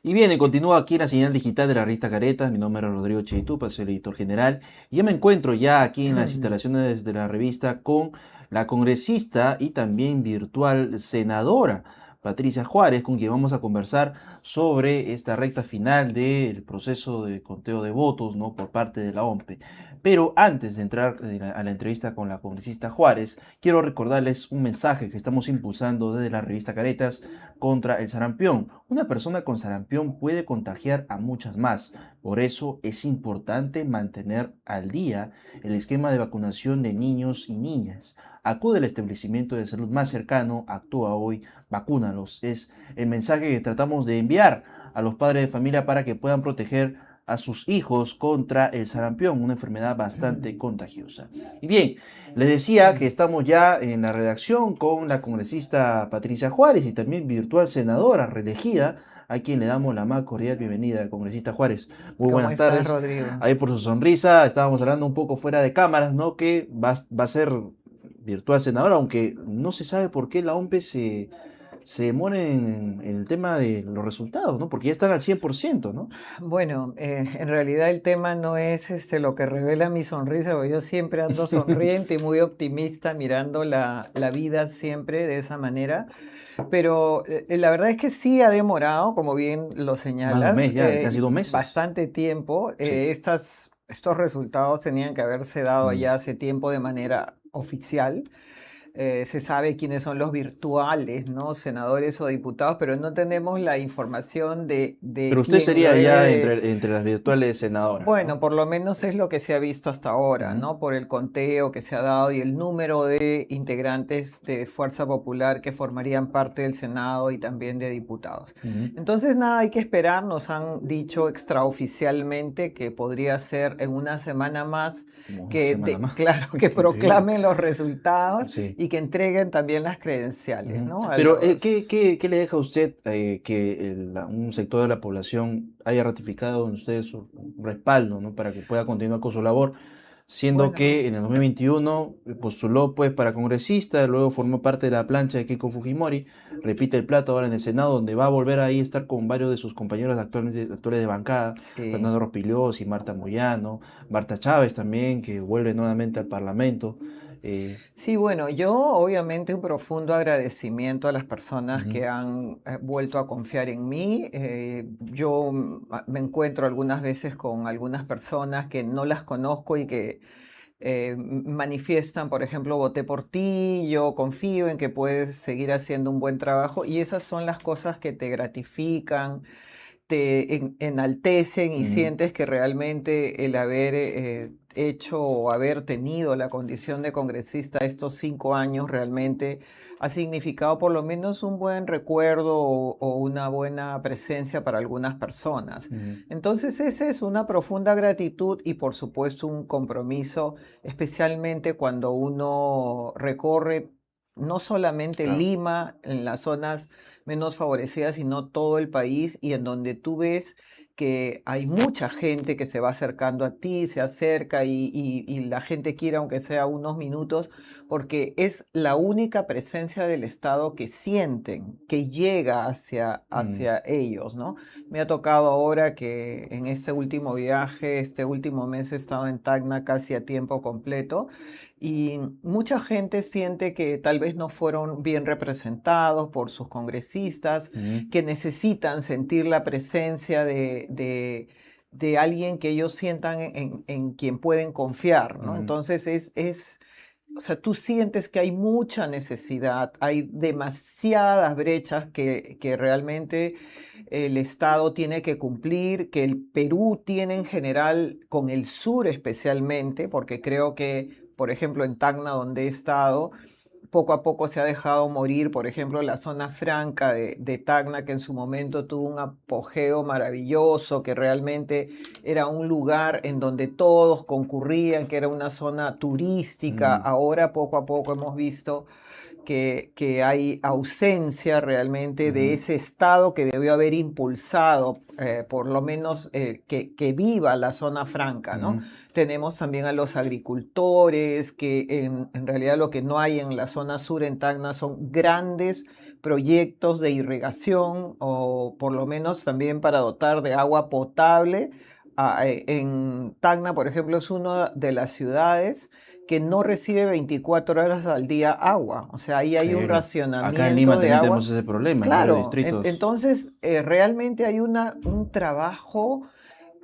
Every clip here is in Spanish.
Y bien, y continúa aquí en la señal digital de la revista Caretas. Mi nombre es Rodrigo Cheitupa, soy el editor general. Y yo me encuentro ya aquí en las instalaciones de la revista con la congresista y también virtual senadora Patricia Juárez, con quien vamos a conversar sobre esta recta final del proceso de conteo de votos, ¿no? Por parte de la OMPE. Pero antes de entrar a la entrevista con la congresista Juárez, quiero recordarles un mensaje que estamos impulsando desde la revista Caretas contra el sarampión. Una persona con sarampión puede contagiar a muchas más. Por eso es importante mantener al día el esquema de vacunación de niños y niñas. Acude al establecimiento de salud más cercano, actúa hoy, vacúnalos. Es el mensaje que tratamos de enviar a los padres de familia para que puedan proteger a sus hijos contra el sarampión, una enfermedad bastante contagiosa. Y bien, les decía que estamos ya en la redacción con la congresista Patricia Juárez y también virtual senadora reelegida, a quien le damos la más cordial bienvenida, congresista Juárez. Muy ¿Cómo buenas estás, tardes. Rodrigo? Ahí por su sonrisa, estábamos hablando un poco fuera de cámaras, ¿no? Que va a ser virtual senadora, aunque no se sabe por qué la OMP se demora en el tema de los resultados, ¿no? Porque ya están al 100%, ¿no? Bueno, en realidad el tema no es lo que revela mi sonrisa, porque yo siempre ando sonriente y muy optimista, mirando la vida siempre de esa manera. Pero la verdad es que sí ha demorado, como bien lo Más de un señalas, mes ya, casi 2 meses. bastante tiempo. Sí. Estos resultados tenían que haberse dado Mm. ya hace tiempo de manera oficial. Se sabe quiénes son los virtuales, ¿no? Senadores o diputados, pero no tenemos la información de Pero usted quién lo sería ya debe. entre las virtuales senadoras, Bueno, ¿no? por lo menos es lo que se ha visto hasta ahora, Ujú, ¿no? Por el conteo que se ha dado y el número de integrantes de Fuerza Popular que formarían parte del Senado y también de diputados. ujú. Entonces, nada, hay que esperar. Nos han dicho extraoficialmente que podría ser en una semana más Como una semana más. claro, que Increíble. proclamen los resultados Sí. y que entreguen también las credenciales, Ujú. ¿no? A Pero, los. ¿qué le deja a usted que un sector de la población haya ratificado en usted su respaldo, ¿no? Para que pueda continuar con su labor, siendo Bueno. que en el 2021 postuló pues para congresista, luego formó parte de la plancha de Keiko Fujimori, repite el plato ahora en el Senado, donde va a volver ahí a estar con varios de sus compañeros actuales de bancada, Sí. Fernando Rospigliosi, Marta Moyano, Marta Chávez también, que vuelve nuevamente al Parlamento. eh, Sí, bueno, yo obviamente un profundo agradecimiento a las personas Ujú, que han vuelto a confiar en mí. Yo me encuentro algunas veces con algunas personas que no las conozco y que manifiestan, por ejemplo, voté por ti, yo confío en que puedes seguir haciendo un buen trabajo y esas son las cosas que te gratifican, te enaltecen y ujú. sientes que realmente el haber hecho o haber tenido la condición de congresista estos 5 años realmente ha significado por lo menos un buen recuerdo o una buena presencia para algunas personas. Ujú. Entonces esa es una profunda gratitud y por supuesto un compromiso, especialmente cuando uno recorre no solamente Claro. Lima, en las zonas menos favorecidas, sino todo el país y en donde tú ves que hay mucha gente que se va acercando a ti, se acerca y la gente quiere, aunque sea unos minutos, porque es la única presencia del Estado que sienten, que llega Mm, hacia ellos, ¿no? Me ha tocado ahora que en este último viaje, este último mes he estado en Tacna casi a tiempo completo y mucha gente siente que tal vez no fueron bien representados por sus congresistas, ujú, que necesitan sentir la presencia de alguien que ellos sientan en quien pueden confiar, ¿no? ujú, Entonces o sea, tú sientes que hay mucha necesidad, hay demasiadas brechas que realmente el Estado tiene que cumplir, que el Perú tiene en general, con el sur especialmente, porque creo que, por ejemplo, en Tacna, donde he estado, poco a poco se ha dejado morir, por ejemplo, la zona franca de Tacna, que en su momento tuvo un apogeo maravilloso, que realmente era un lugar en donde todos concurrían, que era una zona turística. mm, Ahora poco a poco hemos visto que hay ausencia realmente de ujú, ese Estado que debió haber impulsado por lo menos que viva la zona franca, ¿no? Ujú. Tenemos también a los agricultores, que en realidad lo que no hay en la zona sur en Tacna son grandes proyectos de irrigación o por lo menos también para dotar de agua potable. En Tacna, por ejemplo, es una de las ciudades que no recibe 24 horas al día agua. O sea, ahí hay un Serio. Acá en racionamiento Lima de también agua. tenemos ese problema en varios Claro, distritos. entonces realmente hay un trabajo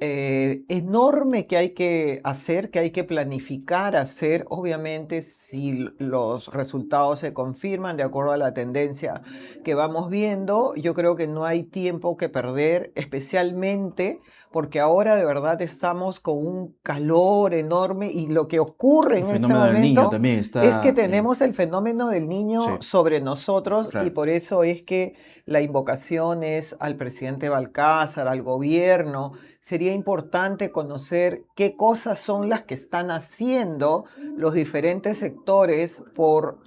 enorme que hay que hacer, que hay que planificar, hacer. Obviamente, si los resultados se confirman de acuerdo a la tendencia que vamos viendo, yo creo que no hay tiempo que perder, especialmente porque ahora de verdad estamos con un calor enorme y lo que ocurre El en este fenómeno del niño momento también es que está tenemos el fenómeno del niño sí, sobre nosotros y claro. por eso es que la invocación es al presidente Balcázar, al gobierno. Sería importante conocer qué cosas son las que están haciendo los diferentes sectores por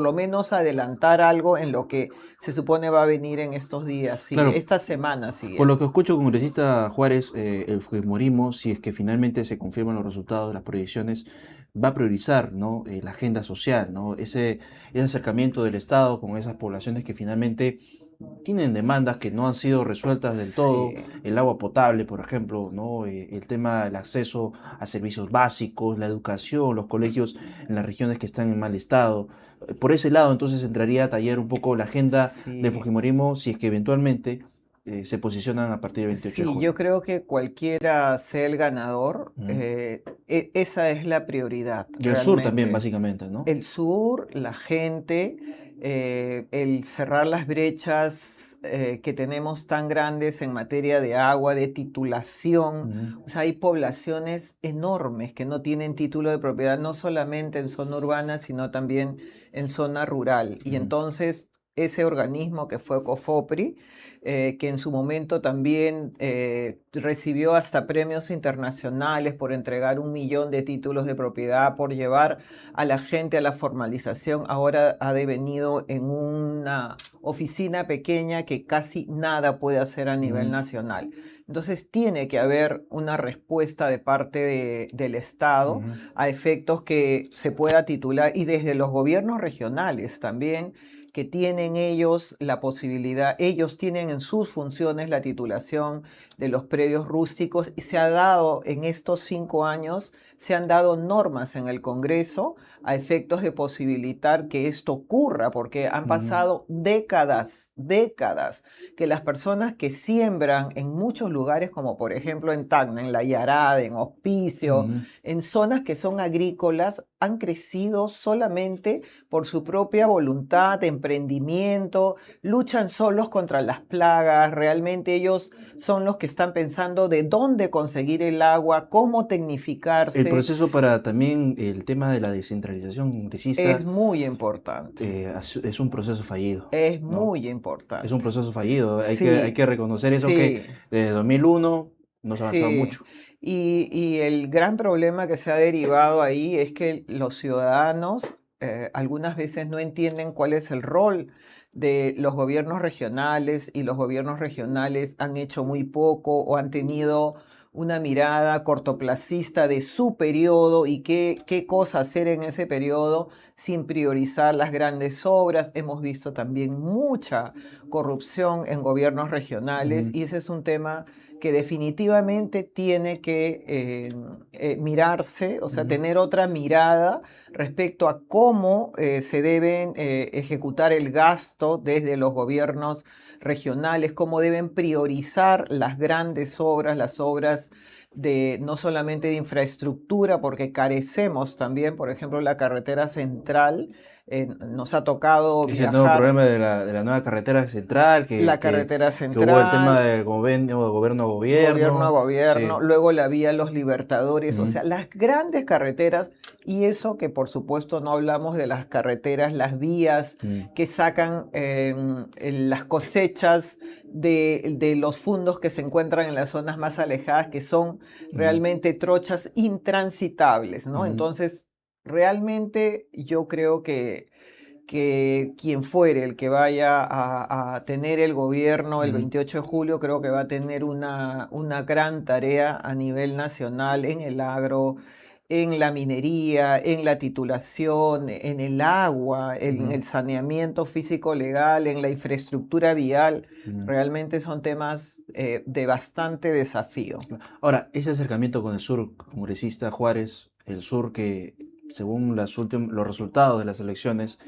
lo menos adelantar algo en lo que se supone va a venir en estos días, sí, Claro, estas semanas por lo que siguientes. escucho, congresista Juárez, el Fujimorismo, si es que finalmente se confirman los resultados de las proyecciones, va a priorizar, ¿no? La agenda social, ¿no? Ese acercamiento del Estado con esas poblaciones que finalmente tienen demandas que no han sido resueltas del todo, Sí. el agua potable, por ejemplo, ¿no? El tema del acceso a servicios básicos, la educación, los colegios en las regiones que están en mal estado. Por ese lado, entonces entraría a tallar un poco la agenda del Sí, Fujimorismo si es que eventualmente se posicionan a partir del 28 de sí, yo junio. creo que cualquiera sea el ganador, Ujú. esa es la prioridad Y el sur también, realmente. básicamente, ¿no? El sur, la gente, el cerrar las brechas que tenemos tan grandes en materia de agua, de titulación. Ujú, O sea, hay poblaciones enormes que no tienen título de propiedad, no solamente en zona urbana, sino también en zona rural. Y ujú, entonces ese organismo que fue COFOPRI, que en su momento también recibió hasta premios internacionales por entregar 1 millón de títulos de propiedad, por llevar a la gente a la formalización, ahora ha devenido en una oficina pequeña que casi nada puede hacer a nivel ujú, nacional. Entonces tiene que haber una respuesta de parte del Estado ujú. a efectos que se pueda titular y desde los gobiernos regionales también que tienen ellos la posibilidad, ellos tienen en sus funciones la titulación de los predios rústicos y se ha dado en estos 5 años, se han dado normas en el Congreso a efectos de posibilitar que esto ocurra, porque han Ujú, pasado décadas, décadas, que las personas que siembran en muchos lugares, como por ejemplo en Tacna, en La Yarada, en Hospicio, ujú. en zonas que son agrícolas, han crecido solamente por su propia voluntad, emprendimiento, luchan solos contra las plagas, realmente ellos son los que están pensando de dónde conseguir el agua, cómo El tecnificarse, proceso para también el tema de la descentralización es congresista muy importante, es un proceso fallido, es ¿no? muy Es un importante. proceso fallido. Hay que Sí, reconocer eso que sí, desde 2001 no se ha avanzado sí. mucho. Y el gran problema que se ha derivado ahí es que los ciudadanos algunas veces no entienden cuál es el rol de los gobiernos regionales y los gobiernos regionales han hecho muy poco o han tenido una mirada cortoplacista de su periodo y qué cosa hacer en ese periodo sin priorizar las grandes obras. Hemos visto también mucha corrupción en gobiernos regionales Ujú, y ese es un tema que definitivamente tiene que mirarse, o sea, ujú, tener otra mirada respecto a cómo se deben ejecutar el gasto desde los gobiernos regionales, cómo deben priorizar las grandes obras, las obras de no solamente de infraestructura, porque carecemos también, por ejemplo, la carretera central, nos ha tocado es el nuevo viajar problema de la nueva carretera central, la carretera que hubo el tema central, de gobierno a gobierno a gobierno. gobierno, Sí. luego la vía Los Libertadores, o Ujú, sea, las grandes carreteras y eso que por supuesto no hablamos de las carreteras, las vías ujú, que sacan las cosechas de los fundos que se encuentran en las zonas más alejadas, que son ujú, realmente trochas intransitables, ¿no? ujú. Entonces, realmente yo creo que que quien fuere el que vaya a tener el gobierno el 28 de julio, creo que va a tener una gran tarea a nivel nacional en el agro, en la minería, en la titulación, en el agua, en el saneamiento físico-legal, en la infraestructura vial. Realmente son temas de bastante desafío. Ahora, ese acercamiento con el sur, congresista Juárez, el sur que, según los resultados de las elecciones,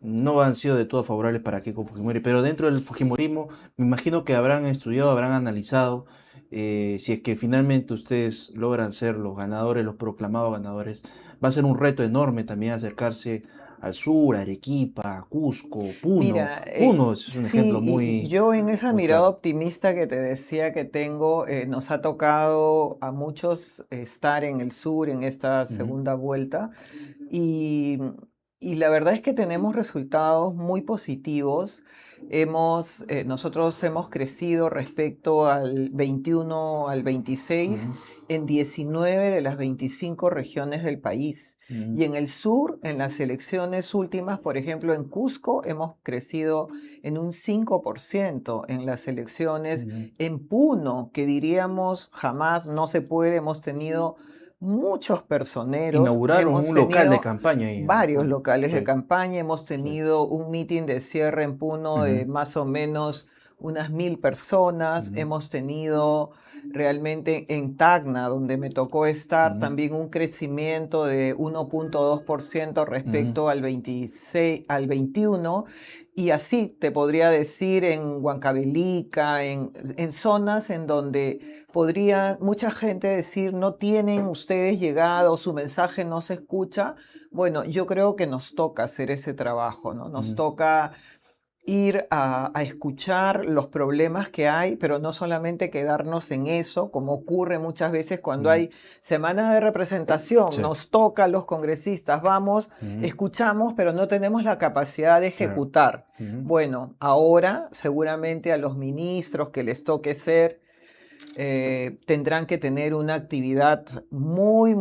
no han sido de todo favorables para Keiko Fujimori, pero dentro del Fujimorismo me imagino que habrán estudiado, habrán analizado si es que finalmente ustedes logran ser los ganadores, los proclamados ganadores. Va a ser un reto enorme también acercarse al sur, a Arequipa, a Cusco, Puno. Mira, Puno es un ejemplo sí, y muy, yo en esa muy mirada claro. optimista que te decía que tengo, nos ha tocado a muchos estar en el sur en esta Ujú, segunda vuelta y, y la verdad es que tenemos resultados muy positivos. Nosotros hemos crecido respecto al 21 al 26 ujú, en 19 de las 25 regiones del país. ujú, Y en el sur, en las elecciones últimas, por ejemplo, en Cusco hemos crecido en un 5% en las elecciones. ujú. En Puno, que diríamos jamás no se puede, hemos tenido muchos personeros, Inauguraron hemos un local de tenido campaña ahí en varios Puno. locales de Sí, campaña, hemos sí. tenido un meeting de cierre en Puno de Ujú, más o menos unas 1000 personas, ujú, hemos tenido realmente en Tacna, donde me tocó estar, ujú, también un crecimiento de 1,2% ujú, respecto al 26, al 21, y así te podría decir en Huancavelica, en zonas en donde podría mucha gente decir, no tienen ustedes llegado, su mensaje no se escucha. Bueno, yo creo que nos toca hacer ese trabajo, ¿no? Nos ujú, toca ir a escuchar los problemas que hay, pero no solamente quedarnos en eso, como ocurre muchas veces cuando ujú. hay semana de representación, Sí. nos toca a los congresistas, vamos, Ujú, escuchamos, pero no tenemos la capacidad de claro. ejecutar. Ujú, Bueno, ahora seguramente a los ministros que les toque ser tendrán que tener una actividad muy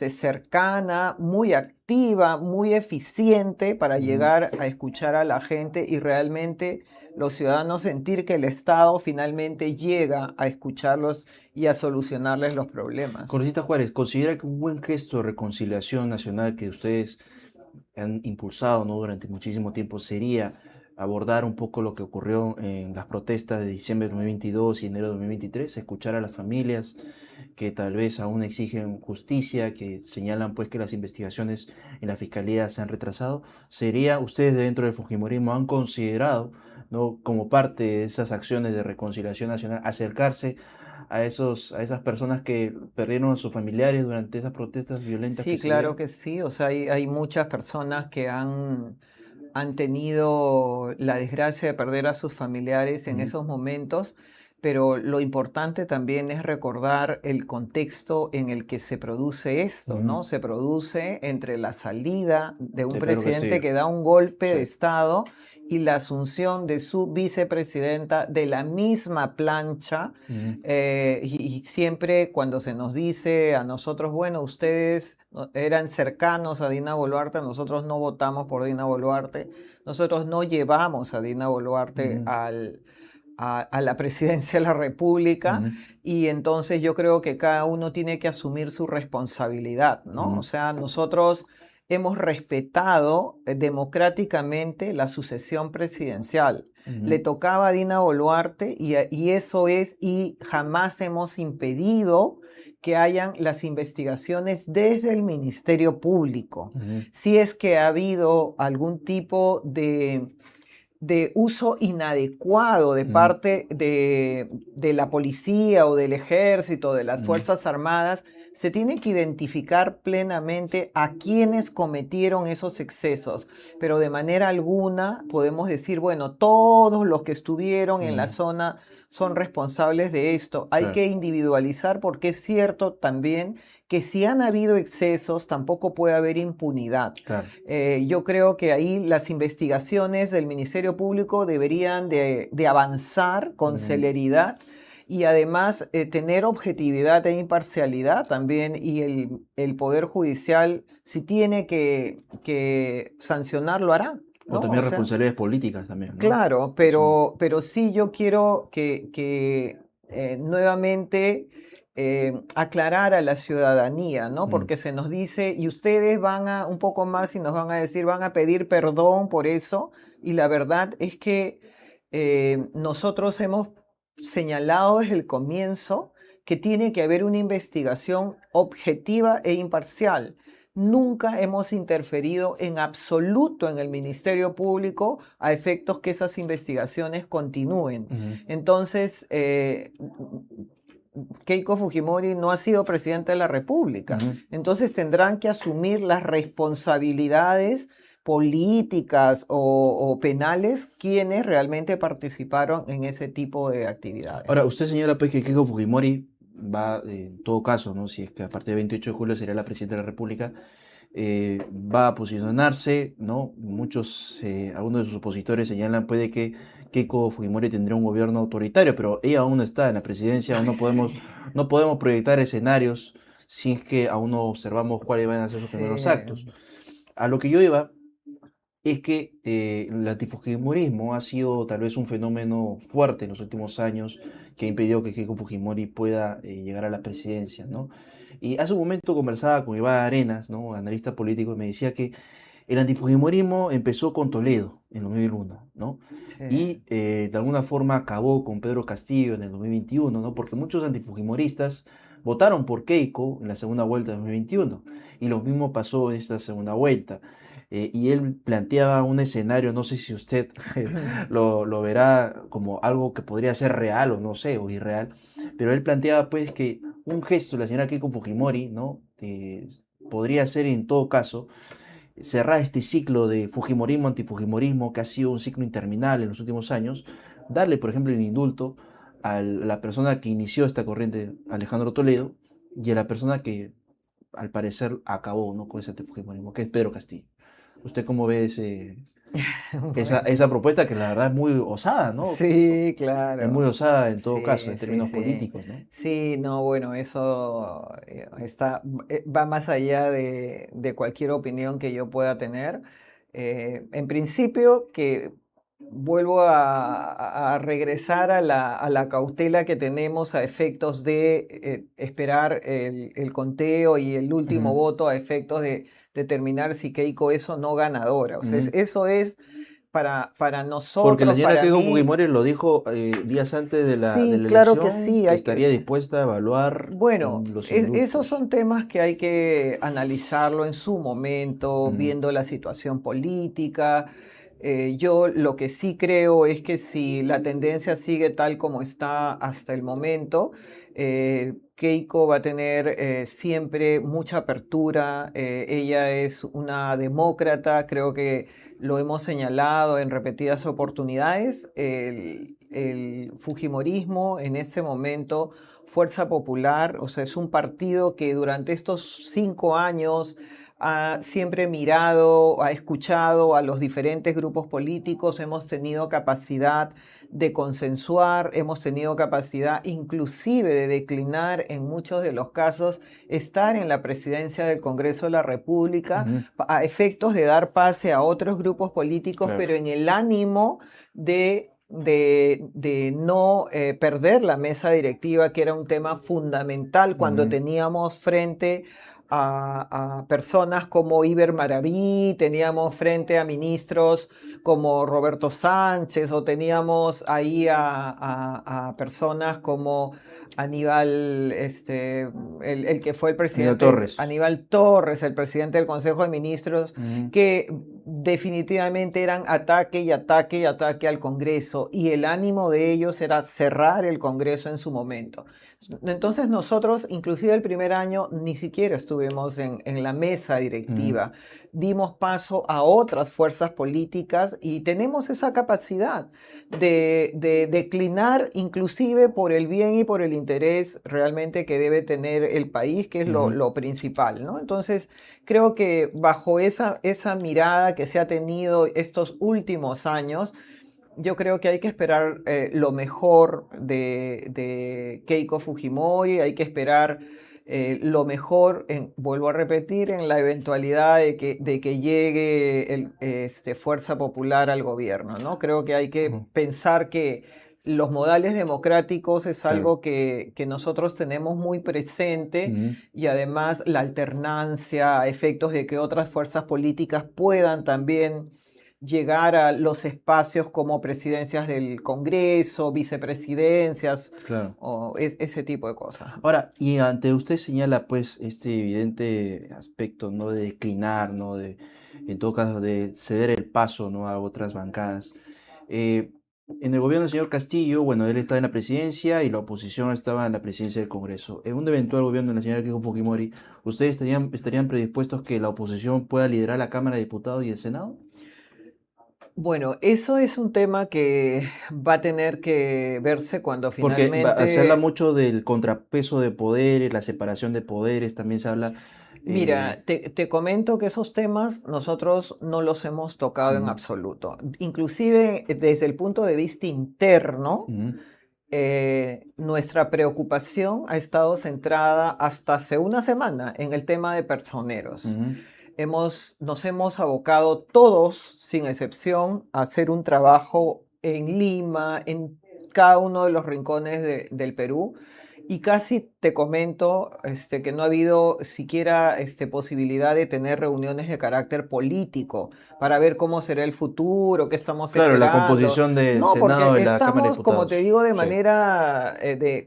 cercana, muy activa, muy eficiente para ujú. llegar a escuchar a la gente y realmente los ciudadanos sentir que el Estado finalmente llega a escucharlos y a solucionarles los problemas. Congresista Juárez, ¿considera que un buen gesto de reconciliación nacional que ustedes han impulsado, ¿no?, durante muchísimo tiempo sería abordar un poco lo que ocurrió en las protestas de diciembre de 2022 y enero de 2023, escuchar a las familias que tal vez aún exigen justicia, que señalan pues que las investigaciones en la fiscalía se han retrasado? ¿Sería ustedes dentro del Fujimorismo han considerado, ¿no?, como parte de esas acciones de reconciliación nacional, acercarse a esas personas que perdieron a sus familiares durante esas protestas violentas que Sí, se claro dieron? que sí. O sea, hay muchas personas que han tenido la desgracia de perder a sus familiares en Ujú, esos momentos, pero lo importante también es recordar el contexto en el que se produce esto, ujú. ¿no? Se produce entre la salida de un De Pedro presidente Castillo. que da un golpe Sí. de Estado y la asunción de su vicepresidenta de la misma plancha. Ujú, Y siempre cuando se nos dice a nosotros, bueno, ustedes eran cercanos a Dina Boluarte, nosotros no votamos por Dina Boluarte, nosotros no llevamos a Dina Boluarte ujú, a la presidencia de la República, ujú, y entonces yo creo que cada uno tiene que asumir su responsabilidad, ¿no? O ujú, sea, nosotros hemos respetado democráticamente la sucesión presidencial. Le ujú, tocaba a Dina Boluarte y eso es, y jamás hemos impedido que hayan las investigaciones desde el Ministerio Público. ujú, Si es que ha habido algún tipo de uso inadecuado de ujú, parte de la policía o del ejército, de las ujú, Fuerzas Armadas, se tiene que identificar plenamente a quienes cometieron esos excesos, pero de manera alguna podemos decir, bueno, todos los que estuvieron en la ujú. zona son responsables de esto. Hay Claro, que individualizar porque es cierto también que si han habido excesos, tampoco puede haber impunidad. claro. Yo creo que ahí las investigaciones del Ministerio Público deberían de avanzar con Ujú, celeridad y además tener objetividad e imparcialidad también, y el Poder Judicial, si tiene que sancionar, lo hará, O ¿no? O también sea, responsabilidades políticas también, ¿no? claro, Son, pero sí yo quiero nuevamente aclarar a la ciudadanía, ¿no? mm, Porque se nos dice, y ustedes van a, un poco más y nos van a decir, van a pedir perdón por eso, y la verdad es que nosotros hemos señalado desde el comienzo que tiene que haber una investigación objetiva e imparcial. Nunca hemos interferido en absoluto en el Ministerio Público a efectos que esas investigaciones continúen. ujú, Entonces, Keiko Fujimori no ha sido presidente de la República. ujú. Entonces tendrán que asumir las responsabilidades políticas o penales quienes realmente participaron en ese tipo de actividades. Ahora, usted señala pues que Keiko Fujimori va, en todo caso, ¿no? Si es que a partir del 28 de julio sería la presidenta de la República, va a posicionarse, ¿no? Muchos, algunos de sus opositores señalan puede que Keiko Fujimori tendría un gobierno autoritario, pero ella aún no está en la presidencia, aún Ay, no podemos, sí, no podemos proyectar escenarios si es que aún no observamos cuáles van a ser sus primeros actos. sí. A lo que yo iba es que el antifujimorismo ha sido tal vez un fenómeno fuerte en los últimos años que ha impedido que Keiko Fujimori pueda llegar a la presidencia, ¿no? Y hace un momento conversaba con Iván Arenas, ¿no? Analista político, y me decía que el antifujimorismo empezó con Toledo en 2001, ¿no? Sí. Y de alguna forma acabó con Pedro Castillo en el 2021, ¿no? Porque muchos antifujimoristas votaron por Keiko en la segunda vuelta de 2021 y lo mismo pasó en esta segunda vuelta. Y él planteaba un escenario, no sé si usted lo verá como algo que podría ser real o no sé, o irreal, pero él planteaba pues que un gesto de la señora Keiko Fujimori, ¿no? Podría ser en todo caso cerrar este ciclo de Fujimorismo, antifujimorismo, que ha sido un ciclo interminable en los últimos años, darle, por ejemplo, el indulto a la persona que inició esta corriente, Alejandro Toledo, y a la persona que al parecer acabó, ¿no? con ese antifujimorismo, que es Pedro Castillo. ¿Usted cómo ve Bueno, esa propuesta que la verdad es muy osada, ¿no? sí, Es muy claro. osada en todo caso, Sí, en sí, términos sí. políticos, ¿no? Sí, no, bueno, eso va más allá de cualquier opinión que yo pueda tener. En principio, que vuelvo a regresar a la cautela que tenemos a efectos de esperar el conteo y el último Ujú, voto a efectos de determinar si Keiko es o no ganadora. O sea, ujú. eso es para Porque la nosotros, señora para Keiko mí. Fujimori lo dijo días antes de Sí, la claro que elección, sí. que estaría dispuesta a evaluar Bueno, los esos indultos. son temas que hay que analizarlo en su momento, Ujú, viendo la situación política. Yo lo que sí creo es que si la tendencia sigue tal como está hasta el momento, Keiko va a tener siempre mucha apertura. Ella es una demócrata, creo que lo hemos señalado en repetidas oportunidades. El Fujimorismo en ese momento, Fuerza Popular, o sea, es un partido que durante estos 5 años ha siempre mirado, ha escuchado a los diferentes grupos políticos, hemos tenido capacidad de consensuar, hemos tenido capacidad inclusive de declinar en muchos de los casos estar en la presidencia del Congreso de la República ujú, a efectos de dar pase a otros grupos políticos, claro. pero en el ánimo de no perder la mesa directiva, que era un tema fundamental cuando Ujú, teníamos frente a personas como Iber Maraví, teníamos frente a ministros como Roberto Sánchez, o teníamos ahí a personas como Aníbal, el que fue el Aníbal presidente, Torres. Aníbal Torres, el presidente del Consejo de Ministros, Ujú, que definitivamente eran ataque y ataque y ataque al Congreso, y el ánimo de ellos era cerrar el Congreso en su momento. Entonces nosotros, inclusive el primer año, ni siquiera estuvimos en la mesa ujú. directiva. Dimos paso a otras fuerzas políticas y tenemos esa capacidad de declinar inclusive por el bien y por el interés realmente que debe tener el país, que es Ujú. lo principal, ¿no? Entonces, creo que bajo esa mirada que se ha tenido estos últimos años, yo creo que hay que esperar lo mejor de Keiko Fujimori, hay que esperar lo mejor, vuelvo a repetir, en la eventualidad de que llegue Fuerza Popular al gobierno, ¿no? Creo que hay que Ujú, pensar que los modales democráticos es claro. algo que nosotros tenemos muy presente Ujú, y además la alternancia a efectos de que otras fuerzas políticas puedan también llegar a los espacios como presidencias del Congreso, vicepresidencias claro. o ese tipo de cosas. Ahora, y ante usted señala pues este evidente aspecto, ¿no? De declinar, ¿no? De, en todo caso, de ceder el paso, ¿no? A otras bancadas. Eh, en el gobierno del señor Castillo, bueno, él estaba en la presidencia y la oposición estaba en la presidencia del Congreso. En un eventual gobierno de la señora Keiko Fujimori, ¿ustedes estarían predispuestos que la oposición pueda liderar la Cámara de Diputados y el Senado? Bueno, eso es un tema que va a tener que verse cuando Porque se habla finalmente. mucho del contrapeso de poderes, la separación de poderes, también se habla... Mira, te comento que esos temas nosotros no los hemos tocado en Ujú, absoluto. Inclusive desde el punto de vista interno, ujú, nuestra preocupación ha estado centrada hasta hace una semana en el tema de personeros. ujú, Nos hemos abocado todos, sin excepción, a hacer un trabajo en Lima, en cada uno de los rincones del Perú. Y casi te comento que no ha habido siquiera posibilidad de tener reuniones de carácter político para ver cómo será el futuro, qué estamos claro, la esperando. composición del No, Senado porque y la Cámara de estamos, como te Diputados. digo, de Sí. manera,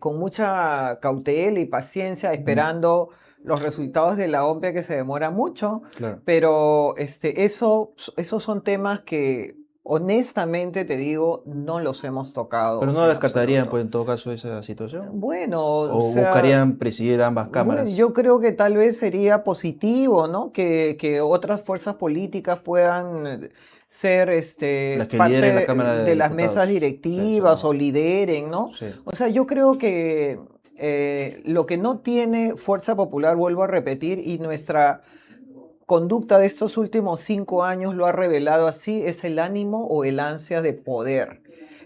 con mucha cautela y paciencia, Ujú, esperando los resultados de la OMPE que se demora mucho, claro. pero esos son temas que honestamente te digo, no los hemos Pero tocado no en descartarían, pues, absoluto. en todo caso, esa situación. Bueno, o O sea, buscarían presidir ambas bueno, cámaras, yo creo que tal vez sería positivo, ¿no? Que otras fuerzas políticas puedan ser las que lideren la parte Cámara de de las mesas Diputados. Sí, directivas o Senado. lideren, ¿no? Sí. O sea, yo creo que lo que no tiene fuerza popular, vuelvo a repetir, y nuestra conducta de estos últimos 5 años lo ha revelado así, es el ánimo o el ansia de poder.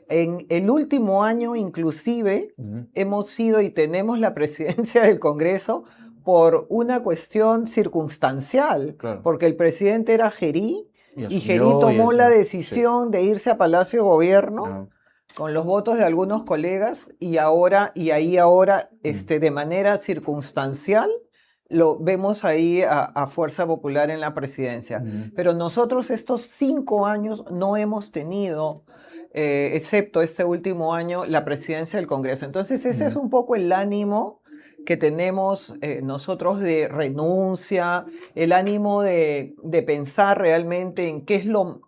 En el último año, inclusive, Ujú, hemos sido y tenemos la presidencia del Congreso por una cuestión circunstancial, claro. porque el presidente era Gerí Y y Gerí asumió y tomó la eso. Sí. decisión de irse a Palacio de Gobierno Ah, con los votos de algunos colegas y ahora, mm, de manera circunstancial, lo vemos ahí a Fuerza Popular en la presidencia. ujú, Pero nosotros estos 5 años no hemos tenido, excepto este último año, la presidencia del Congreso. Entonces ese es ujú, un poco el ánimo que tenemos nosotros de renuncia, el ánimo de pensar realmente en qué es lo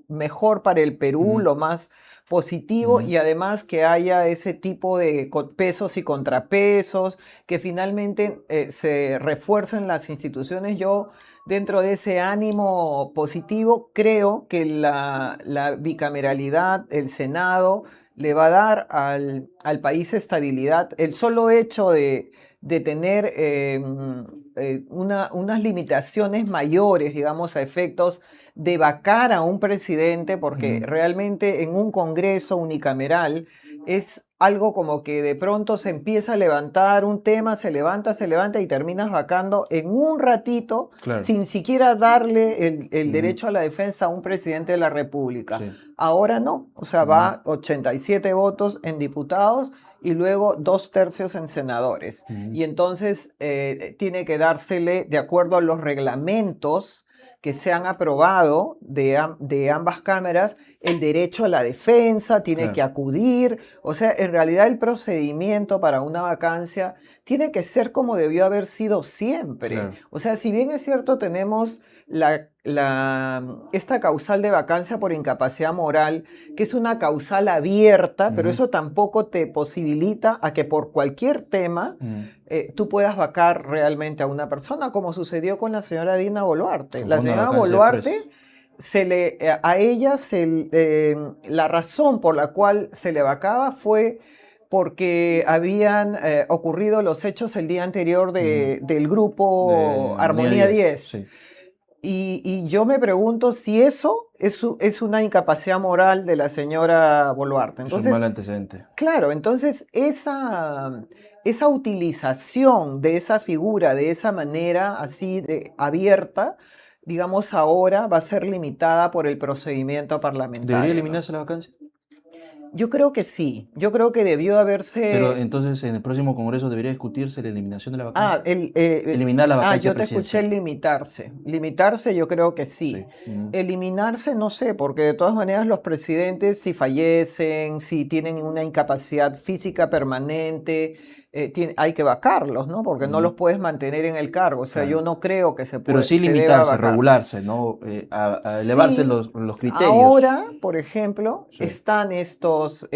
mejor para el Perú, ujú, lo más positivo ujú, y además que haya ese tipo de pesos y contrapesos, que finalmente se refuercen las instituciones. Yo, dentro de ese ánimo positivo, creo que la bicameralidad, el Senado, le va a dar al país estabilidad. El solo hecho de tener unas limitaciones mayores, digamos, a efectos de vacar a un presidente, porque ujú. realmente en un Congreso unicameral es algo como que de pronto se empieza a levantar un tema, se levanta y terminas vacando en un ratito Claro. sin siquiera darle el Ujú, derecho a la defensa a un presidente de la República. sí. Ahora no, o sea, Ujú, va 87 votos en diputados y luego 2/3 en senadores. ujú, Y entonces tiene que dársele, de acuerdo a los reglamentos que se han aprobado de ambas cámaras, el derecho a la defensa, tiene que claro. acudir. O sea, en realidad el procedimiento para una vacancia tiene que ser como debió haber sido siempre. Claro. O sea, si bien es cierto, tenemos esta causal de vacancia por incapacidad moral, que es una causal abierta, pero Ujú, eso tampoco te posibilita a que por cualquier tema ujú. tú puedas vacar realmente a una persona, como sucedió con la señora Dina Boluarte. Como La fue una señora vacancia express. Boluarte, a ella la razón por la cual se le vacaba fue porque habían ocurrido los hechos el día anterior Ujú. del grupo De Armonía Armonía 10, 10. sí. Y yo me pregunto si eso es una incapacidad moral de la señora Boluarte. Es un mal Entonces, antecedente. claro, entonces esa utilización de esa figura de esa manera así de abierta, digamos, ahora va a ser limitada por el procedimiento ¿Debería parlamentario, ¿no? eliminarse la vacancia? Yo creo que sí, yo creo que debió Pero haberse... entonces en el próximo Congreso debería discutirse la eliminación de la Ah, vacancia. Eliminar la vacancia yo te escuché presidencial. limitarse. Limitarse yo creo que sí. Sí. Mm. Eliminarse no sé, porque de todas maneras los presidentes si fallecen, si tienen una incapacidad física permanente, hay que vacarlos, ¿no? Porque no los Mm, puedes mantener en el cargo. O sea, yo claro. no creo que Pero sí se deba limitarse, vacar. regularse, ¿no? A elevarse Sí, los criterios. ahora, por ejemplo, Sí. están estos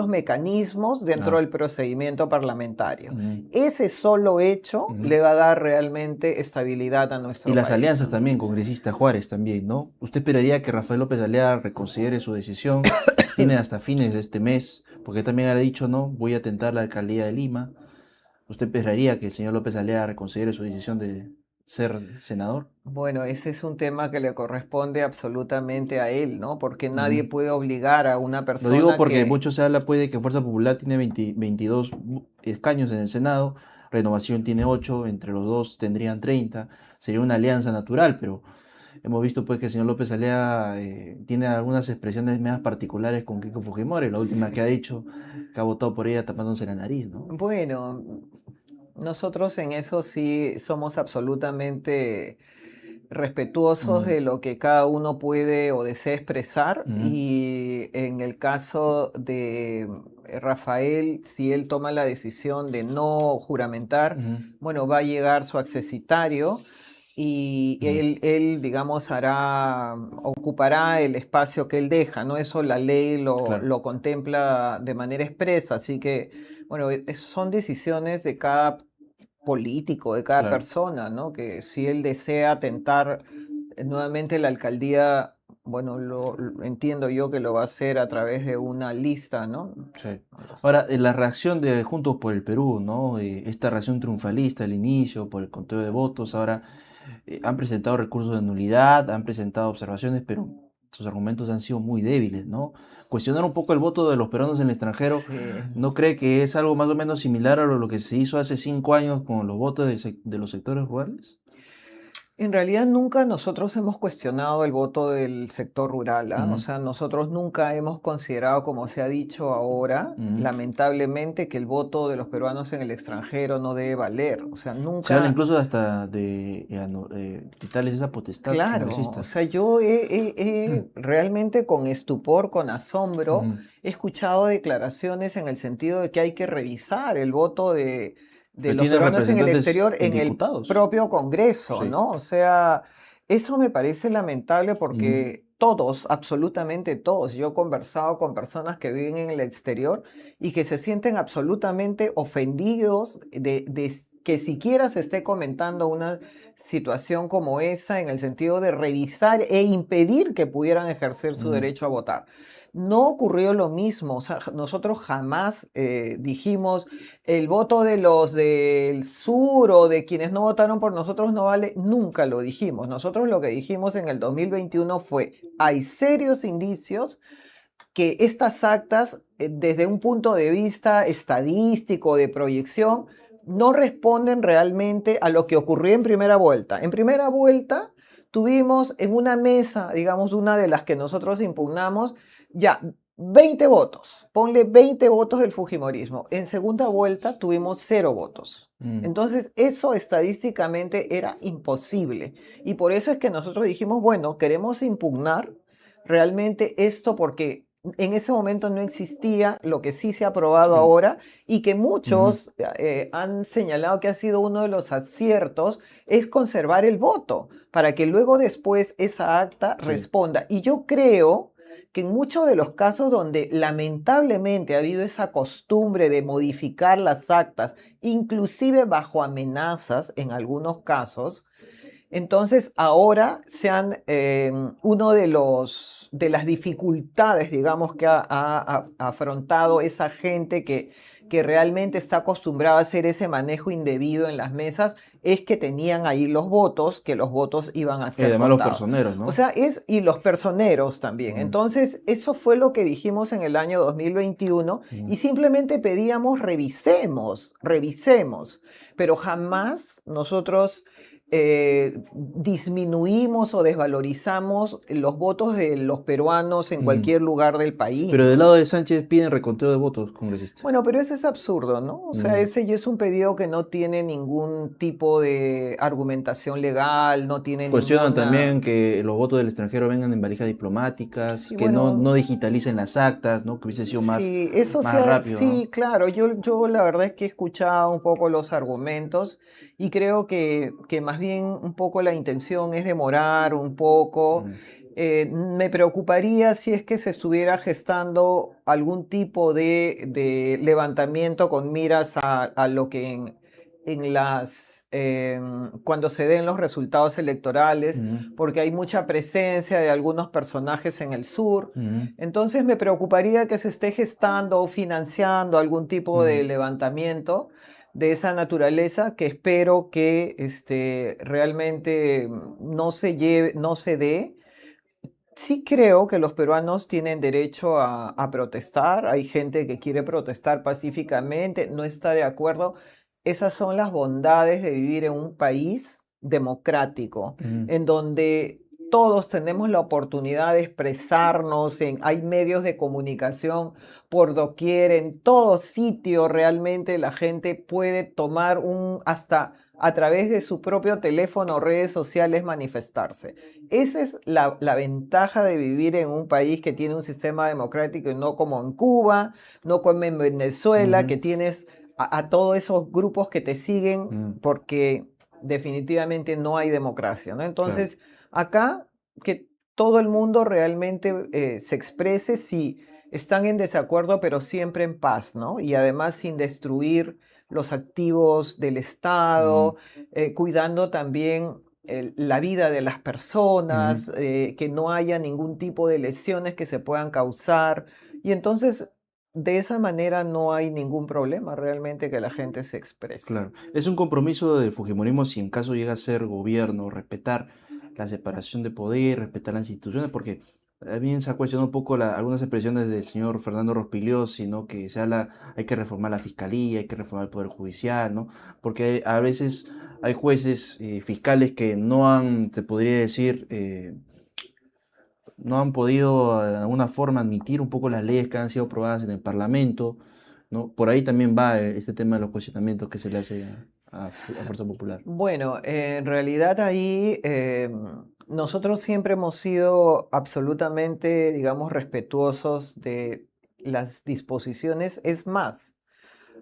mecanismos dentro Ah. del procedimiento parlamentario. Mm, Ese solo hecho ujú. le va a dar realmente estabilidad a Y nuestro las país, alianzas ¿no? también, congresista Juárez también, ¿no? ¿Usted esperaría que Rafael López Aliaga reconsidere su decisión? Tiene hasta fines de este mes, porque también ha dicho, ¿no? Voy a tentar la alcaldía de Lima. ¿Usted esperaría que el señor López Aliaga reconsidere su decisión de ser senador? Bueno, ese es un tema que le corresponde absolutamente a él, ¿no? Porque nadie Ujú. puede obligar a una Lo digo persona porque que... mucho se habla pues, de que Fuerza Popular tiene 22 escaños en el Senado, Renovación tiene 8, entre los dos tendrían 30, sería una alianza natural, pero hemos visto pues que el señor López Alea tiene algunas expresiones más particulares con Keiko Fujimori, la última que ha dicho que ha votado por ella tapándose la nariz, ¿no? Bueno, nosotros en eso sí somos absolutamente respetuosos Mm, de lo que cada uno puede o desea expresar ujú, y en el caso de Rafael, si él toma la decisión de no juramentar, ujú, bueno, va a llegar su accesitario y ujú, digamos, ocupará el espacio que él deja, ¿no? Eso la ley claro, lo contempla de manera expresa, así que, bueno, son decisiones de cada político, de cada claro. persona, ¿no? Que si él desea tentar nuevamente la alcaldía, bueno, entiendo yo que lo va a hacer a través de una lista, ¿no? Sí. Ahora, la reacción de Juntos por el Perú, ¿no? Esta reacción triunfalista al inicio por el conteo de votos, ahora han presentado recursos de nulidad, han presentado observaciones, pero sus argumentos han sido muy débiles, ¿no? Cuestionar un poco el voto de los peruanos en el extranjero, Sí. ¿no cree que es algo más o menos similar a lo que se hizo hace 5 años con los votos de los sectores rurales? En realidad nunca nosotros hemos cuestionado el voto del sector rural, ¿ah? O Ujú, sea, nosotros nunca hemos considerado, como se ha dicho ahora, ujú. lamentablemente, que el voto de los peruanos en el extranjero no debe valer. O sea, Se habla nunca, incluso hasta de quitarles esa potestad claro, o congresista. sea, yo Mm, realmente con estupor, con asombro, ujú. he escuchado declaraciones en el sentido de que hay que revisar el voto de Pero los tiene peruanos en el representantes exterior en en el diputados. propio Congreso, Sí. ¿no? O sea, eso me parece lamentable Ujú, porque todos, absolutamente todos, yo he conversado con personas que viven en el exterior y que se sienten absolutamente ofendidos de que siquiera se esté comentando una situación como esa en el sentido de revisar e impedir que pudieran ejercer su ujú. derecho a votar. No ocurrió lo mismo, o sea, nosotros jamás dijimos el voto de los del sur o de quienes no votaron por nosotros no vale, nunca lo dijimos. Nosotros lo que dijimos en el 2021 fue, hay serios indicios que estas actas, desde un punto de vista estadístico, de proyección, no responden realmente a lo que ocurrió en primera vuelta. En primera vuelta tuvimos en una mesa, digamos, una de las que nosotros impugnamos, ya 20 votos, ponle 20 votos del Fujimorismo. En segunda vuelta tuvimos 0 votos. Mm, Entonces, eso estadísticamente era imposible. Y por eso es que nosotros dijimos, bueno, queremos impugnar realmente esto porque en ese momento no existía lo que sí se ha aprobado claro. ahora y que Ujú, muchos han señalado que ha sido uno de los aciertos es conservar el voto para que luego después esa acta sí. responda. Y yo creo que en muchos de los casos donde lamentablemente ha habido esa costumbre de modificar las actas, inclusive bajo amenazas en algunos casos, entonces, ahora uno de las dificultades, digamos, que ha afrontado esa gente que realmente está acostumbrado a hacer ese manejo indebido en las mesas, es que tenían ahí los votos, que los votos iban a Y ser además los contados. personeros, O ¿no? sea, y los personeros también. Ujú, Entonces, eso fue lo que dijimos en el año 2021 ujú. y simplemente pedíamos revisemos, revisemos, pero jamás nosotros disminuimos o desvalorizamos los votos de los peruanos en Ujú. cualquier lugar del país, Pero del ¿no? lado de Sánchez piden reconteo de votos, congresista. Bueno, pero ese es absurdo, ¿no? O sea, Mm. ese ya es un pedido que no tiene ningún tipo de argumentación legal, no tiene Cuestionan ninguna... también que los votos del extranjero vengan en valijas diplomáticas, Sí, que no, bueno, no digitalicen las actas, ¿no? Que hubiese sido sí, eso más rápido, ¿no? sí, claro, yo la verdad es que he escuchado un poco los argumentos y creo que más bien un poco la intención es demorar un poco. Mm, Me preocuparía si es que se estuviera gestando algún tipo de levantamiento con miras a lo que en cuando se den los resultados electorales, mm, porque hay mucha presencia de algunos personajes en el sur. mm, Entonces me preocuparía que se esté gestando o financiando algún tipo de mm, levantamiento de esa naturaleza que espero que realmente no se dé. Sí creo que los peruanos tienen derecho a protestar. Hay gente que quiere protestar pacíficamente, no está de acuerdo. Esas son las bondades de vivir en un país democrático, mm, en donde todos tenemos la oportunidad de expresarnos, hay medios de comunicación por doquier, en todo sitio realmente la gente puede tomar hasta a través de su propio teléfono o redes sociales manifestarse. Esa es la ventaja de vivir en un país que tiene un sistema democrático y no como en Cuba, no como en Venezuela, mm, que tienes a todos esos grupos que te siguen mm, porque definitivamente no hay democracia, ¿no? claro. Entonces, acá que todo el mundo realmente se exprese si están en desacuerdo, pero siempre en paz, ¿no? Y además sin destruir los activos del Mm, Estado, cuidando también la vida de las mm, personas, que no haya ningún tipo de lesiones que se puedan causar. Y entonces, de esa manera no hay ningún problema realmente que la gente se exprese. claro. Es un compromiso del Fujimorismo si en caso llega a ser gobierno, respetar la separación de poder, respetar las instituciones, porque también se ha cuestionado un poco algunas expresiones del señor Fernando Rospigliosi, ¿no? Que se habla, hay que reformar la fiscalía, hay que reformar el poder judicial, ¿no? Porque a veces hay jueces, fiscales que no han, se podría decir, no han podido de alguna forma admitir un poco las leyes que han sido aprobadas en el Parlamento, ¿no? Por ahí también va este tema de los cuestionamientos que se le hace a Fuerza Popular. Bueno, en realidad ahí nosotros siempre hemos sido absolutamente, digamos, respetuosos de las disposiciones. Es más,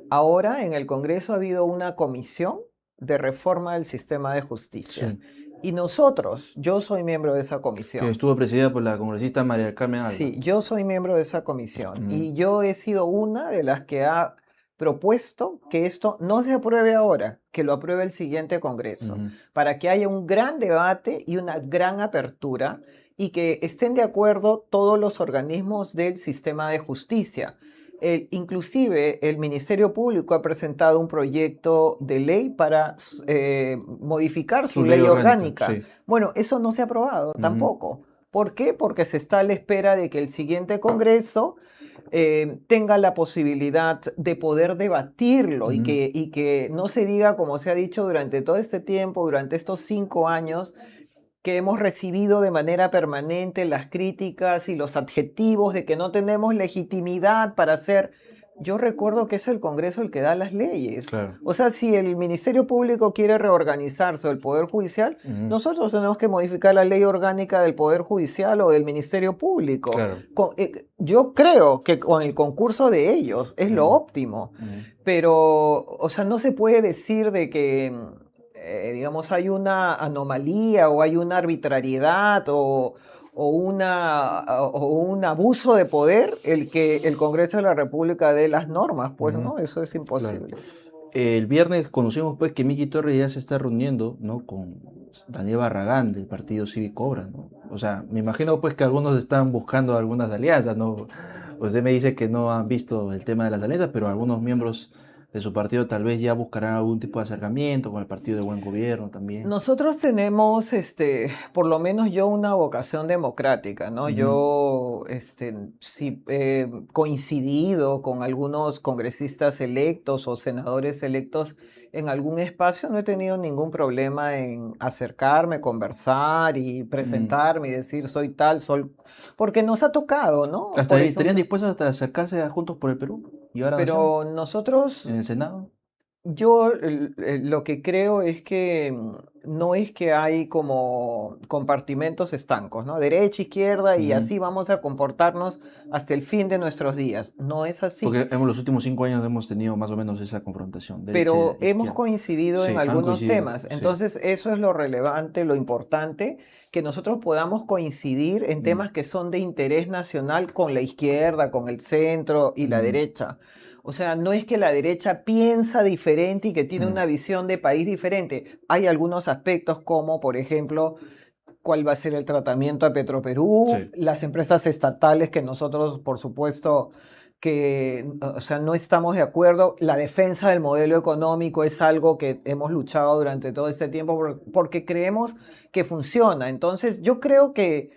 ahora en el Congreso ha habido una comisión de reforma del sistema de justicia. Sí, Y nosotros, yo soy miembro de esa que comisión. estuvo presidida por la congresista María del Carmen Alba. Sí, yo soy miembro de esa comisión Mm, y yo he sido una de las que ha propuesto que esto no se apruebe ahora, que lo apruebe el siguiente Congreso, ujú, para que haya un gran debate y una gran apertura y que estén de acuerdo todos los organismos del sistema de justicia. Inclusive el Ministerio Público ha presentado un proyecto de ley para modificar su su ley ley orgánica, orgánica. sí. Bueno, eso no se ha aprobado Ujú, tampoco. ¿Por qué? Porque se está a la espera de que el siguiente Congreso tenga la posibilidad de poder debatirlo ujú, y que no se diga, como se ha dicho durante todo este tiempo, durante estos 5 años, que hemos recibido de manera permanente las críticas y los adjetivos de que no tenemos legitimidad para hacer. Yo recuerdo que es el Congreso el que da las leyes. claro. O sea, si el Ministerio Público quiere reorganizarse o el Poder Judicial, Ujú, nosotros tenemos que modificar la ley orgánica del Poder Judicial o del Ministerio Público. claro. Yo creo que con el concurso de ellos es lo Ujú, óptimo, ujú, pero, o sea, no se puede decir de que digamos, hay una anomalía o hay una arbitrariedad o un abuso de poder el que el Congreso de la República dé las normas, pues ujú, no, eso es claro. imposible. El viernes conocimos pues que Miki Torres ya se está reuniendo, ¿no? Con Daniel Barragán del Partido Cívico Obras, ¿no? O sea, me imagino pues que algunos están buscando algunas alianzas, ¿no? Usted me dice que no han visto el tema de las alianzas, pero algunos miembros de su partido tal vez ya buscarán algún tipo de acercamiento con el partido de buen gobierno también. Nosotros tenemos, por lo menos yo, una vocación democrática, ¿no? Ujú, Yo, sí he coincidido con algunos congresistas electos o senadores electos en algún espacio, no he tenido ningún problema en acercarme, conversar y mm. presentarme y decir soy tal, soy, porque nos ha tocado, ¿no? ¿Hasta Por estarían ejemplo, dispuestos hasta acercarse a Juntos por el Perú y ahora Nación pero nosotros en el Senado? yo lo que creo es que no es que hay como compartimentos estancos, ¿no? Derecha, izquierda y Ujú. así vamos a comportarnos hasta el fin de nuestros días. No es así. Porque en los últimos 5 años hemos tenido más o menos esa confrontación, derecha Pero e hemos izquierda. coincidido en Sí, han algunos coincidido, temas. sí. Entonces, eso es lo relevante, lo importante, que nosotros podamos coincidir en Mm, temas que son de interés nacional con la izquierda, con el centro y la mm, derecha. O sea, no es que la derecha piensa diferente y que tiene mm. una visión de país diferente. Hay algunos aspectos como, por ejemplo, cuál va a ser el tratamiento a Petroperú, Sí. las empresas estatales que nosotros, por supuesto, que, o sea, no estamos de acuerdo. La defensa del modelo económico es algo que hemos luchado durante todo este tiempo porque creemos que funciona. Entonces, yo creo que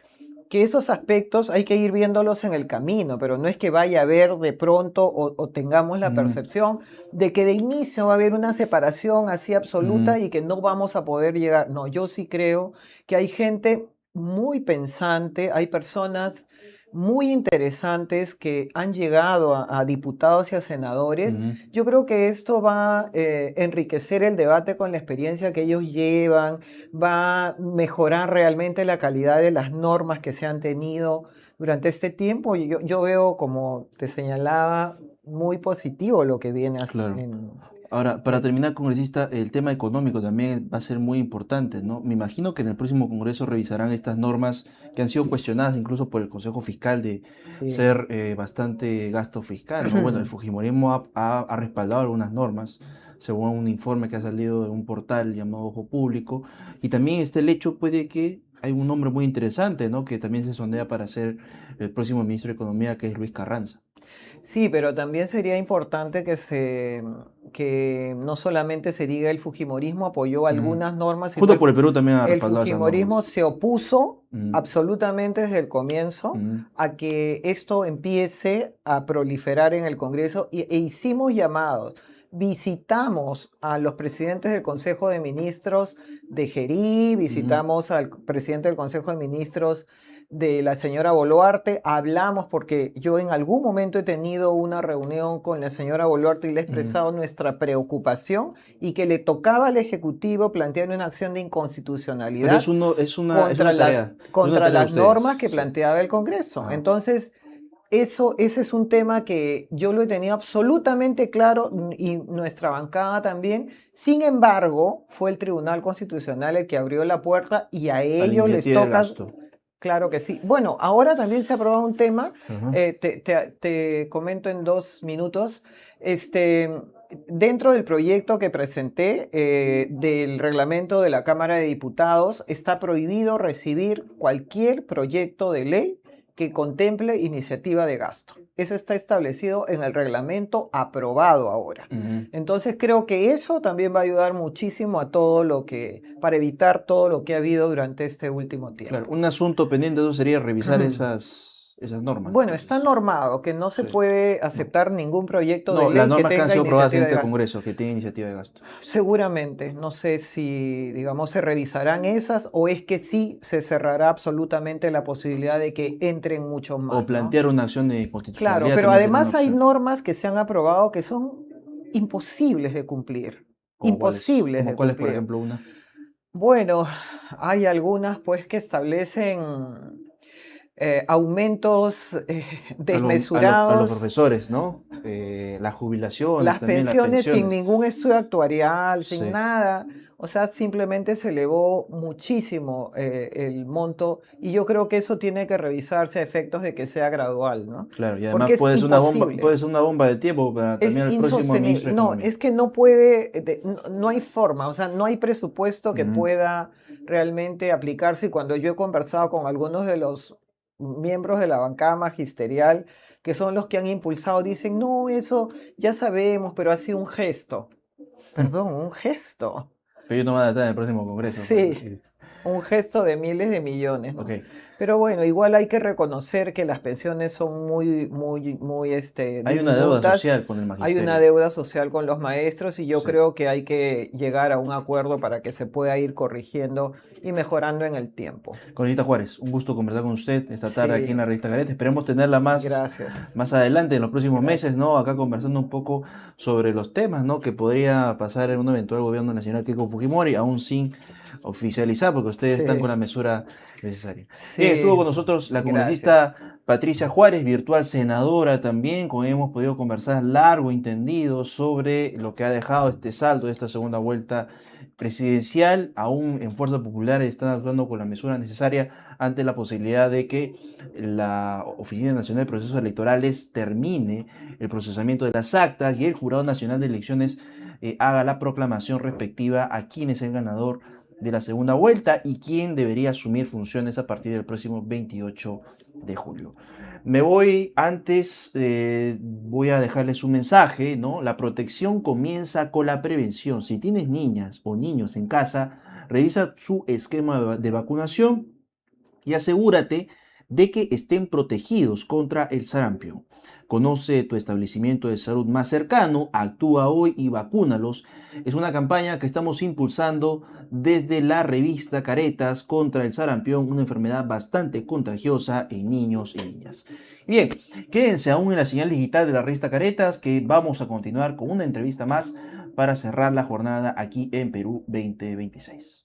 esos aspectos hay que ir viéndolos en el camino, pero no es que vaya a haber de pronto o tengamos la Mm, percepción de que de inicio va a haber una separación así absoluta mm, y que no vamos a poder llegar. No, yo sí creo que hay gente muy pensante, hay personas muy interesantes que han llegado a diputados y a senadores. mm. Yo creo que esto va a enriquecer el debate con la experiencia que ellos llevan, va a mejorar realmente la calidad de las normas que se han tenido durante este tiempo. Y yo veo, como te señalaba, muy positivo lo que viene Claro. Ahora, para terminar, congresista, el tema económico también va a ser muy importante, ¿no? Me imagino que en el próximo Congreso revisarán estas normas que han sido cuestionadas incluso por el Consejo Fiscal de sí. ser bastante gasto fiscal, ¿no? Bueno, el Fujimorismo ha respaldado algunas normas, según un informe que ha salido de un portal llamado Ojo Público, y también está el hecho, puede que hay un nombre muy interesante, ¿no? Que también se sondea para ser el próximo ministro de Economía, que es Luis Carranza. Sí, pero también sería importante que no solamente se diga el Fujimorismo apoyó Ujú. algunas normas, sino Juntos por el Perú también ha el respaldado esas Fujimorismo normas. se opuso Ujú, absolutamente desde el comienzo ujú, a que esto empiece a proliferar en el Congreso e hicimos llamados. Visitamos a los presidentes del Consejo de Ministros de Gerí, ujú. visitamos al presidente del Consejo de Ministros de la señora Boluarte, hablamos porque yo en algún momento he tenido una reunión con la señora Boluarte y le he Mm, expresado nuestra preocupación y que le tocaba al Ejecutivo plantear una acción de pero inconstitucionalidad es una tarea, contra de las normas ustedes, que sí. planteaba el Congreso. Ajá. Entonces, ese es un tema que yo lo he tenido absolutamente claro y nuestra bancada también. Sin embargo, fue el Tribunal Constitucional el que abrió la puerta y a A la ellos les iniciativa de toca. gasto. Claro que sí. Bueno, ahora también se aprobado un tema, Ajá. te comento en 2 minutos. Este, dentro del proyecto que presenté del reglamento de la Cámara de Diputados, está prohibido recibir cualquier proyecto de ley que contemple iniciativa de gasto. Eso está establecido en el reglamento aprobado ahora. Ujú. Entonces creo que eso también va a ayudar muchísimo a todo lo que, para evitar todo lo que ha habido durante este último Claro, tiempo. un asunto pendiente de eso sería revisar esas normas, Bueno, está entonces. normado que no se Sí. puede No. aceptar ningún proyecto de No, las ley que normas que han tenga sido aprobadas en iniciativa de este gasto. Congreso, que tienen iniciativa de gasto. Seguramente, no sé si, digamos, se revisarán esas o es que sí se cerrará absolutamente la posibilidad de que entren muchos O más, ¿no? plantear una acción de Claro, constitucionalidad pero también sería una además hay opción. normas que se han aprobado que son imposibles de cumplir, ¿Como cuáles? imposibles ¿Como de cuáles, por cumplir. ejemplo, una? Bueno, hay algunas pues que establecen aumentos A los desmesurados, profesores, ¿no? Las jubilaciones, las también las pensiones sin pensiones. ningún estudio actuarial, sin Sí, nada. O sea, simplemente se elevó muchísimo el monto y yo creo que eso tiene que revisarse a efectos de que sea gradual, ¿no? claro. Y además Porque es imposible. puede ser una bomba de tiempo para Es también el próximo insostenible. ministro de No, Economía. es que no puede, no, no hay forma, o sea, no hay presupuesto que Ujú, pueda realmente aplicarse. Y cuando yo he conversado con algunos de los miembros de la bancada magisterial, que son los que han impulsado, dicen, no, eso ya sabemos, pero ha sido un gesto. Perdón, un gesto. Pero ellos no van a estar en el próximo congreso. Sí, un gesto de miles de millones, ¿no? Ok. Pero bueno, igual hay que reconocer que las pensiones son muy, Hay una deuda diminutas. social con el Hay una magisterio. deuda social con los maestros y yo Sí. creo que hay que llegar a un acuerdo para que se pueda ir corrigiendo y mejorando en el tiempo. Congresista Juárez, un gusto conversar con usted esta tarde aquí Sí, en la revista Careta. Esperemos tenerla gracias. más adelante, en los próximos Gracias. meses, ¿no? Acá conversando un poco sobre los temas, ¿no? Que podría pasar en un eventual gobierno nacional Keiko Fujimori, aún sin oficializar, porque ustedes están con Sí, la mesura necesaria. Bien, estuvo sí, con nosotros la gracias. congresista Patricia Juárez, virtual senadora también, con ella hemos podido conversar largo y tendido sobre lo que ha dejado este saldo de esta segunda vuelta presidencial. Aún en Fuerza Popular están actuando con la mesura necesaria ante la posibilidad de que la Oficina Nacional de Procesos Electorales termine el procesamiento de las actas y el Jurado Nacional de Elecciones haga la proclamación respectiva a quién es el ganador de la segunda vuelta y quién debería asumir funciones a partir del próximo 28 de julio. Me voy antes, voy a dejarles un mensaje, ¿no? La protección comienza con la prevención. Si tienes niñas o niños en casa, revisa su esquema de vacunación y asegúrate de que estén protegidos contra el sarampión. Conoce tu establecimiento de salud más cercano, actúa hoy y vacúnalos. Es una campaña que estamos impulsando desde la revista Caretas contra el sarampión, una enfermedad bastante contagiosa en niños y niñas. Bien, quédense aún en la señal digital de la revista Caretas, que vamos a continuar con una entrevista más para cerrar la jornada aquí en Perú 2026.